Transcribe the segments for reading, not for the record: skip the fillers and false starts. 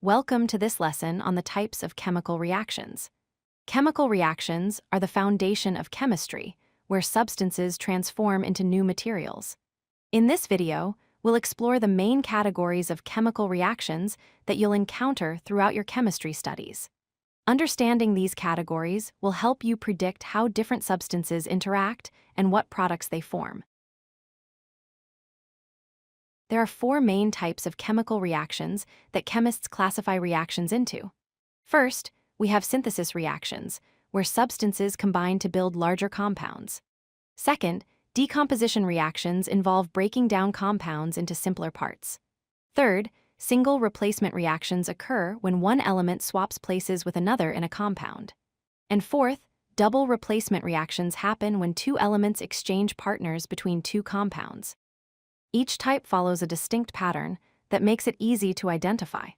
Welcome to this lesson on the types of chemical reactions. Chemical reactions are the foundation of chemistry, where substances transform into new materials. In this video, we'll explore the main categories of chemical reactions that you'll encounter throughout your chemistry studies. Understanding these categories will help you predict how different substances interact and what products they form. There are four main types of chemical reactions that chemists classify reactions into. First, we have synthesis reactions, where substances combine to build larger compounds. Second, decomposition reactions involve breaking down compounds into simpler parts. Third, single replacement reactions occur when one element swaps places with another in a compound. And fourth, double replacement reactions happen when two elements exchange partners between two compounds. Each type follows a distinct pattern that makes it easy to identify.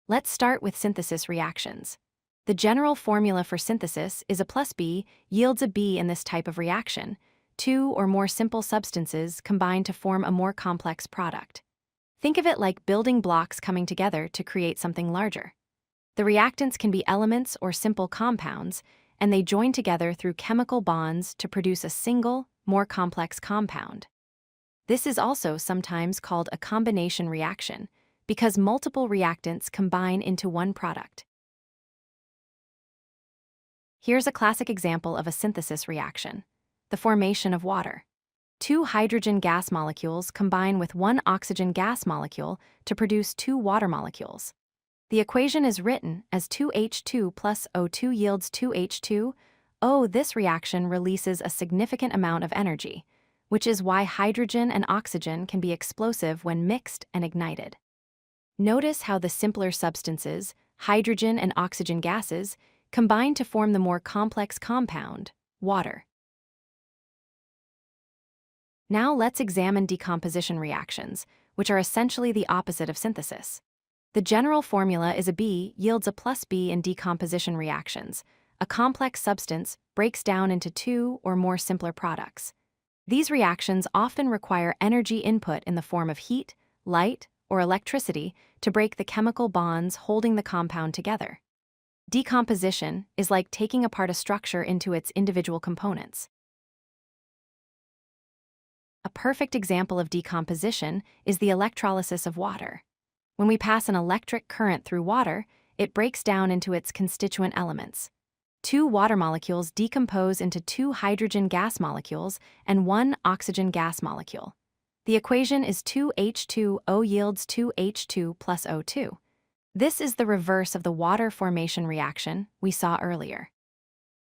Let's start with synthesis reactions. The general formula for synthesis is A plus B yields a B in this type of reaction. Two or more simple substances combine to form a more complex product. Think of it like building blocks coming together to create something larger. The reactants can be elements or simple compounds, and they join together through chemical bonds to produce a single, more complex compound. This is also sometimes called a combination reaction because multiple reactants combine into one product. Here's a classic example of a synthesis reaction: the formation of water. Two hydrogen gas molecules combine with one oxygen gas molecule to produce two water molecules. The equation is written as 2H2 plus O2 yields 2H2. This reaction releases a significant amount of energy, which is why hydrogen and oxygen can be explosive when mixed and ignited. Notice how the simpler substances, hydrogen and oxygen gases, combine to form the more complex compound, water. Now let's examine decomposition reactions, which are essentially the opposite of synthesis. The general formula is a B yields a plus B in decomposition reactions. A complex substance breaks down into two or more simpler products. These reactions often require energy input in the form of heat, light, or electricity to break the chemical bonds holding the compound together. Decomposition is like taking apart a structure into its individual components. A perfect example of decomposition is the electrolysis of water. When we pass an electric current through water, it breaks down into its constituent elements. Two water molecules decompose into two hydrogen gas molecules and one oxygen gas molecule. The equation is 2H2O yields 2H2 plus O2. This is the reverse of the water formation reaction we saw earlier.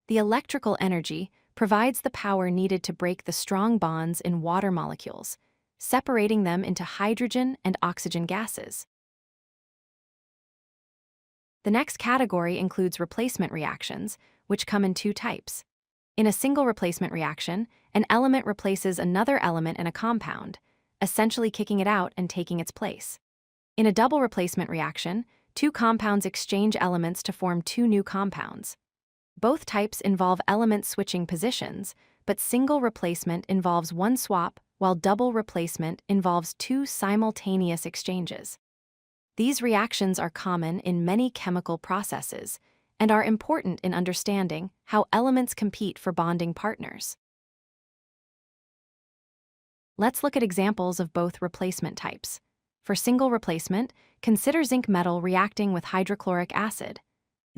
The electrical energy provides the power needed to break the strong bonds in water molecules, separating them into hydrogen and oxygen gases. The next category includes replacement reactions, which come in two types. In a single replacement reaction, an element replaces another element in a compound, essentially kicking it out and taking its place. In a double replacement reaction, two compounds exchange elements to form two new compounds. Both types involve element switching positions, but single replacement involves one swap, while double replacement involves two simultaneous exchanges. These reactions are common in many chemical processes and are important in understanding how elements compete for bonding partners. Let's look at examples of both replacement types. For single replacement, consider zinc metal reacting with hydrochloric acid.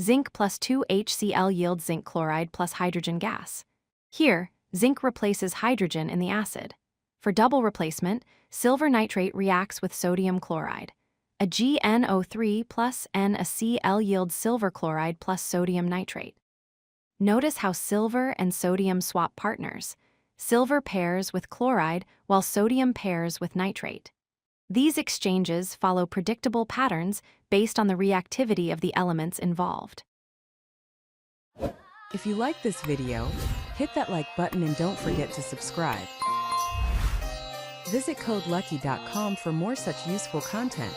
Zinc plus 2HCl yields zinc chloride plus hydrogen gas. Here, zinc replaces hydrogen in the acid. For double replacement, silver nitrate reacts with sodium chloride. A GnO3 plus NaCl yields silver chloride plus sodium nitrate. Notice how silver and sodium swap partners. Silver pairs with chloride while sodium pairs with nitrate. These exchanges follow predictable patterns based on the reactivity of the elements involved. If you like this video, hit that like button and don't forget to subscribe. Visit codelucky.com for more such useful content.